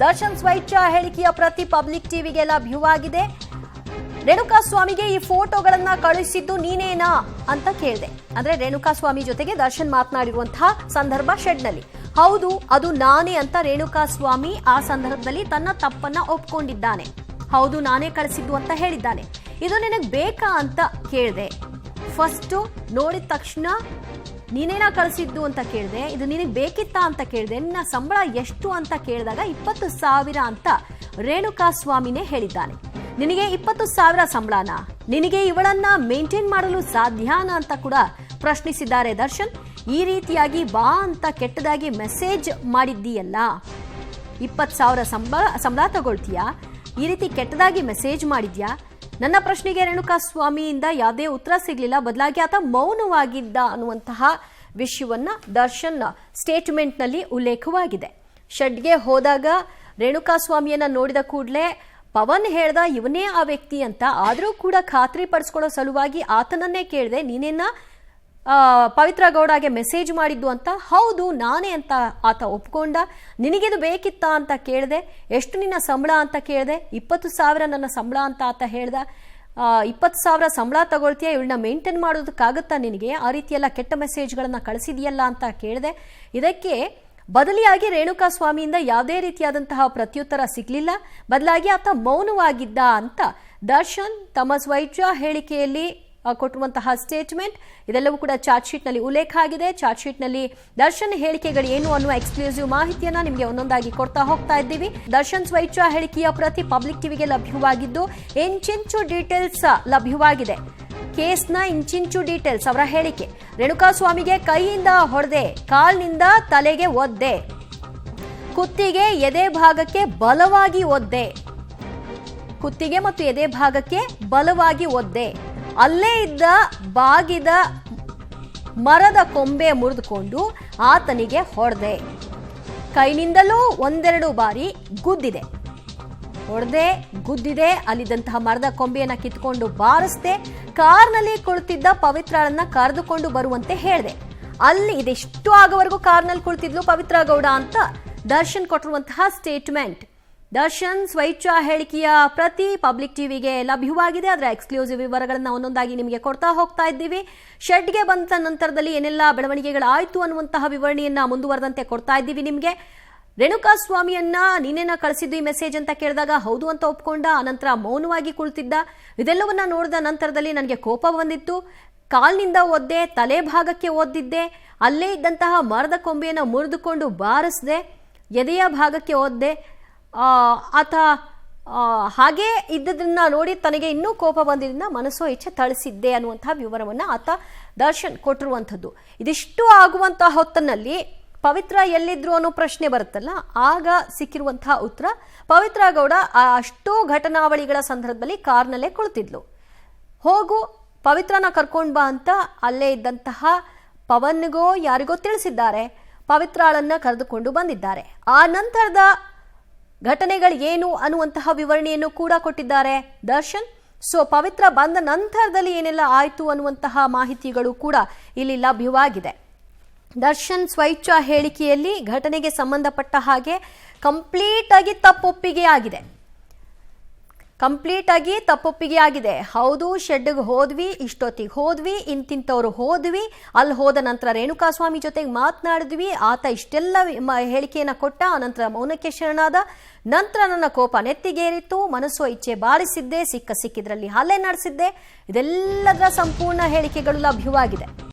ದರ್ಶನ್ ಸ್ವೈಚ್ಛಾ ಹೇಳಿಕೆಯ ಪ್ರತಿ ಪಬ್ಲಿಕ್ ಟಿವಿಗೆ ಲಭ್ಯವಾಗಿದೆ. ರೇಣುಕಾಸ್ವಾಮಿಗೆ ಈ ಫೋಟೋಗಳನ್ನ ಕಳುಹಿಸಿದ್ದು ನೀನೇನಾ ಅಂತ ಕೇಳಿದೆ. ಅಂದ್ರೆ ರೇಣುಕಾಸ್ವಾಮಿ ಜೊತೆಗೆ ದರ್ಶನ್ ಮಾತನಾಡಿರುವಂತಹ ಸಂದರ್ಭ ಶೆಡ್ನಲ್ಲಿ. ಹೌದು, ಅದು ನಾನೇ ಅಂತ ರೇಣುಕಾಸ್ವಾಮಿ ಆ ಸಂದರ್ಭದಲ್ಲಿ ತನ್ನ ತಪ್ಪನ್ನ ಒಪ್ಕೊಂಡಿದ್ದಾನೆ. ಹೌದು, ನಾನೇ ಕಳಿಸಿದ್ದು ಅಂತ ಹೇಳಿದ್ದಾನೆ. ಇದು ನಿನಗೆ ಬೇಕಾ ಅಂತ ಕೇಳಿದೆ. ಫಸ್ಟ್ ನೋಡಿದ ತಕ್ಷಣ ನೀನೇನಾ ಕಳಿಸಿದ್ದು ಅಂತ ಕೇಳಿದೆ. ಇದು ನಿನಗೆ ಬೇಕಿತ್ತಾ ಅಂತ ಕೇಳಿದೆ. ನಿನ್ನ ಸಂಬಳ ಎಷ್ಟು ಅಂತ ಕೇಳಿದಾಗ 20,000 ಅಂತ ರೇಣುಕಾಸ್ವಾಮಿನೇ ಹೇಳಿದ್ದಾನೆ. ನಿನಗೆ 20,000 ಸಂಬಳನ? ನಿನಗೆ ಇವಳನ್ನ ಮೇಂಟೈನ್ ಮಾಡಲು ಸಾಧ್ಯನಾ ಅಂತ ಕೂಡ ಪ್ರಶ್ನಿಸಿದ್ದಾರೆ ದರ್ಶನ್. ಈ ರೀತಿಯಾಗಿ ಬಾ ಅಂತ ಕೆಟ್ಟದಾಗಿ ಮೆಸೇಜ್ ಮಾಡಿದ್ದೀಯಲ್ಲ, 20,000 ಸಂಬಳ ತಗೊಳ್ತೀಯಾ, ಈ ರೀತಿ ಕೆಟ್ಟದಾಗಿ ಮೆಸೇಜ್ ಮಾಡಿದ್ಯಾ? ನನ್ನ ಪ್ರಶ್ನೆಗೆ ರೇಣುಕಾಸ್ವಾಮಿಯಿಂದ ಯಾವುದೇ ಉತ್ತರ ಸಿಗಲಿಲ್ಲ. ಬದಲಾಗಿ ಆತ ಮೌನವಾಗಿದ್ದ ಅನ್ನುವಂತಹ ವಿಷಯವನ್ನ ದರ್ಶನ್ ಸ್ಟೇಟ್ಮೆಂಟ್ನಲ್ಲಿ ಉಲ್ಲೇಖವಾಗಿದೆ. ಶೆಡ್ಗೆ ಹೋದಾಗ ರೇಣುಕಾಸ್ವಾಮಿಯನ್ನ ನೋಡಿದ ಕೂಡಲೇ ಪವನ್ ಹೇಳ್ದ ಇವನೇ ಆ ವ್ಯಕ್ತಿ ಅಂತ. ಆದರೂ ಕೂಡ ಖಾತ್ರಿ ಪಡಿಸ್ಕೊಳ್ಳೋ ಸಲುವಾಗಿ ಆತನನ್ನೇ ಕೇಳಿದೆ, ನೀನೇನ ಪವಿತ್ರ ಗೌಡಗೆ ಮೆಸೇಜ್ ಮಾಡಿದ್ದು ಅಂತ. ಹೌದು, ನಾನೇ ಅಂತ ಆತ ಒಪ್ಕೊಂಡ. ನಿನಗಿದು ಬೇಕಿತ್ತಾ ಅಂತ ಕೇಳಿದೆ. ಎಷ್ಟು ನಿನ್ನ ಸಂಬಳ ಅಂತ ಕೇಳಿದೆ. 20,000 ನನ್ನ ಸಂಬಳ ಅಂತ ಆತ ಹೇಳ್ದ. 20,000 ಸಂಬಳ ತಗೊಳ್ತೀಯ, ಇವಳನ್ನ ಮೇಂಟೈನ್ ಮಾಡೋದಕ್ಕಾಗುತ್ತಾ ನಿನಗೆ? ಆ ರೀತಿಯೆಲ್ಲ ಕೆಟ್ಟ ಮೆಸೇಜ್ಗಳನ್ನ ಕಳಿಸಿದೆಯಲ್ಲ ಅಂತ ಕೇಳಿದೆ. ಇದಕ್ಕೆ ಬದಲಿಯಾಗಿ ರೇಣುಕಾಸ್ವಾಮಿಯಿಂದ ಯಾವುದೇ ರೀತಿಯಾದಂತಹ ಪ್ರತ್ಯುತ್ತರ ಸಿಗಲಿಲ್ಲ. ಬದಲಾಗಿ ಆತ ಮೌನವಾಗಿದ್ದ ಅಂತ ದರ್ಶನ್ ತಮ್ಮ ಸ್ವೈಚ್ಛಾ ಹೇಳಿಕೆಯಲ್ಲಿ ಕೊಟ್ಟಿರುವಂತಹ ಸ್ಟೇಟ್ಮೆಂಟ್ ಇದೆಲ್ಲವೂ ಕೂಡ ಚಾರ್ಜ್ ಶೀಟ್ನಲ್ಲಿ ಉಲ್ಲೇಖ ಆಗಿದೆ. ಚಾರ್ಜ್ ಶೀಟ್ನಲ್ಲಿ ದರ್ಶನ್ ಹೇಳಿಕೆಗಳು ಏನು ಅನ್ನುವ ಎಕ್ಸ್ಕ್ಲೂಸಿವ್ ಮಾಹಿತಿಯನ್ನ ನಿಮಗೆ ಒಂದೊಂದಾಗಿ ಕೊಡ್ತಾ ಹೋಗ್ತಾ ಇದ್ದೀವಿ. ದರ್ಶನ್ ಸ್ವೈಚ್ಛಾ ಹೇಳಿಕೆಯ ಪ್ರತಿ ಪಬ್ಲಿಕ್ ಟಿವಿಗೆ ಲಭ್ಯವಾಗಿದ್ದು ಇಂಚಿಂಚು ಡೀಟೇಲ್ಸ್ ಲಭ್ಯವಾಗಿದೆ. ಕೇಸ್ನ ಇಂಚಿಂಚು ಡೀಟೇಲ್ಸ್. ಅವರ ಹೇಳಿಕೆ: ರೇಣುಕಾಸ್ವಾಮಿಗೆ ಕೈಯಿಂದ ಹೊಡೆದೆ, ಕಾಲ್ನಿಂದ ತಲೆಗೆ ಒದ್ದೆ, ಕುತ್ತಿಗೆ ಎದೆ ಭಾಗಕ್ಕೆ ಬಲವಾಗಿ ಒದ್ದೆ, ಕುತ್ತಿಗೆ ಮತ್ತು ಎದೆ ಭಾಗಕ್ಕೆ ಬಲವಾಗಿ ಒದ್ದೆ, ಅಲ್ಲೇ ಇದ್ದ ಬಾಗಿದ ಮರದ ಕೊಂಬೆ ಮುರಿದುಕೊಂಡು ಆತನಿಗೆ ಹೊಡೆದೆ, ಕೈನಿಂದಲೂ 1-2 ಬಾರಿ ಗುದ್ದಿದೆ, ಹೊಡೆದೆ, ಗುದ್ದಿದೆ, ಅಲ್ಲಿದ್ದಂತಹ ಮರದ ಕೊಂಬೆಯನ್ನ ಕಿತ್ಕೊಂಡು ಬಾರಿಸ್ದೆ, ಕಾರ್ನಲ್ಲಿ ಕುಳಿತಿದ್ದ ಪವಿತ್ರಳನ್ನ ಕರೆದುಕೊಂಡು ಬರುವಂತೆ ಹೇಳಿದೆ. ಅಲ್ಲಿ ಇದೆಷ್ಟು ಆಗೋವರೆಗೂ ಕಾರ್ನಲ್ಲಿ ಕುಳಿತಿದ್ಲು ಪವಿತ್ರ ಗೌಡ ಅಂತ ದರ್ಶನ್ ಕೊಟ್ಟಿರುವಂತಹ ಸ್ಟೇಟ್ಮೆಂಟ್. ದರ್ಶನ್ ಸ್ವೈಚ್ಛಾ ಹೇಳಿಕೆಯ ಪ್ರತಿ ಪಬ್ಲಿಕ್ ಟಿವಿಗೆ ಲಭ್ಯವಾಗಿದೆ. ಅದರ ಎಕ್ಸ್ಕ್ಲೂಸಿವ್ ವಿವರಗಳನ್ನ ಒಂದೊಂದಾಗಿ ನಿಮಗೆ ಕೊಡ್ತಾ ಹೋಗ್ತಾ ಇದ್ದೀವಿ. ಶೆಡ್ಗೆ ಬಂದ ನಂತರದಲ್ಲಿ ಏನೆಲ್ಲ ಬೆಳವಣಿಗೆಗಳಾಯ್ತು ಅನ್ನುವಂತಹ ವಿವರಣೆಯನ್ನ ಮುಂದುವರೆದಂತೆ ಕೊಡ್ತಾ ಇದ್ದೀವಿ ನಿಮಗೆ. ರೇಣುಕಾಸ್ವಾಮಿಯನ್ನ ನೀನೇನ ಕಳಿಸಿದ್ದು ಈ ಮೆಸೇಜ್ ಅಂತ ಕೇಳಿದಾಗ ಹೌದು ಅಂತ ಒಪ್ಕೊಂಡ. ಆನಂತರ ಮೌನವಾಗಿ ಕುಳಿತಿದ್ದ. ಇದೆಲ್ಲವನ್ನ ನೋಡಿದ ನಂತರದಲ್ಲಿ ನನಗೆ ಕೋಪ ಬಂದಿತ್ತು, ಕಾಲ್ನಿಂದ ಒದ್ದೆ, ತಲೆ ಭಾಗಕ್ಕೆ ಒದ್ದಿದ್ದೆ, ಅಲ್ಲೇ ಇದ್ದಂತಹ ಮರದ ಕೊಂಬೆಯನ್ನು ಮುರಿದುಕೊಂಡು ಬಾರಿಸ್ದೆ, ಎದೆಯ ಭಾಗಕ್ಕೆ ಒದ್ದೆ. ಆತ ಹಾಗೇ ಇದ್ದದನ್ನ ನೋಡಿ ತನಗೆ ಇನ್ನೂ ಕೋಪ ಬಂದಿದ್ದರಿಂದ ಮನಸ್ಸೋ ಇಚ್ಛೆ ಥಳಿಸಿದ್ದೆ ಅನ್ನುವಂತಹ ವಿವರವನ್ನು ಆತ ದರ್ಶನ್ ಕೊಟ್ಟಿರುವಂಥದ್ದು. ಇದಿಷ್ಟು ಆಗುವಂತಹ ಹೊತ್ತಿನಲ್ಲಿ ಪವಿತ್ರ ಎಲ್ಲಿದ್ರು ಅನ್ನೋ ಪ್ರಶ್ನೆ ಬರುತ್ತಲ್ಲ, ಆಗ ಸಿಕ್ಕಿರುವಂತಹ ಉತ್ತರ ಪವಿತ್ರ ಗೌಡ ಅಷ್ಟೋ ಘಟನಾವಳಿಗಳ ಸಂದರ್ಭದಲ್ಲಿ ಕಾರ್ನಲ್ಲೇ ಕುಳಿತಿದ್ಲು. ಹೋಗು ಪವಿತ್ರನ ಕರ್ಕೊಂಡು ಬಾ ಅಂತ ಅಲ್ಲೇ ಇದ್ದಂತಹ ಪವನ್ಗೋ ಯಾರಿಗೋ ತಿಳಿಸಿದ್ದಾರೆ. ಪವಿತ್ರಾಳನ್ನ ಕರೆದುಕೊಂಡು ಬಂದಿದ್ದಾರೆ. ಆ ನಂತರದ ಘಟನೆಗಳು ಏನು ಅನ್ನುವಂತಹ ವಿವರಣೆಯನ್ನು ಕೂಡ ಕೊಟ್ಟಿದ್ದಾರೆ ದರ್ಶನ್. ಸೊ ಪವಿತ್ರ ಬಂದ ನಂತರದಲ್ಲಿ ಏನೆಲ್ಲ ಆಯ್ತು ಅನ್ನುವಂತಹ ಮಾಹಿತಿಗಳು ಕೂಡ ಇಲ್ಲಿ ಲಭ್ಯವಾಗಿದೆ. ದರ್ಶನ್ ಸ್ವೈಚ್ಛಾ ಹೇಳಿಕೆಯಲ್ಲಿ ಘಟನೆಗೆ ಸಂಬಂಧಪಟ್ಟ ಹಾಗೆ ಕಂಪ್ಲೀಟ್ ಆಗಿ ತಪ್ಪೊಪ್ಪಿಗೆ ಆಗಿದೆ. ಹೌದು, ಶೆಡ್ಗೆ ಹೋದ್ವಿ, ಇಷ್ಟೊತ್ತಿಗೆ ಹೋದ್ವಿ, ಇಂತಿಂತವ್ರು ಹೋದ್ವಿ, ಅಲ್ಲಿ ಹೋದ ನಂತರ ರೇಣುಕಾಸ್ವಾಮಿ ಜೊತೆಗೆ ಮಾತನಾಡಿದ್ವಿ, ಆತ ಇಷ್ಟೆಲ್ಲ ಹೇಳಿಕೆಯನ್ನ ಕೊಟ್ಟ, ಅನಂತರ ಮೌನಕ್ಕೆ ಶರಣಾದ, ನಂತರ ನನ್ನ ಕೋಪ ನೆತ್ತಿಗೇರಿತ್ತು, ಮನಸ್ಸೋ ಇಚ್ಛೆ ಬಾರಿಸಿದ್ದೆ, ಸಿಕ್ಕಿದ್ರಲ್ಲಿ ಹಲ್ಲೆ ನಡೆಸಿದ್ದೆ. ಇದೆಲ್ಲದರ ಸಂಪೂರ್ಣ ಹೇಳಿಕೆಗಳು ಲಭ್ಯವಾಗಿದೆ.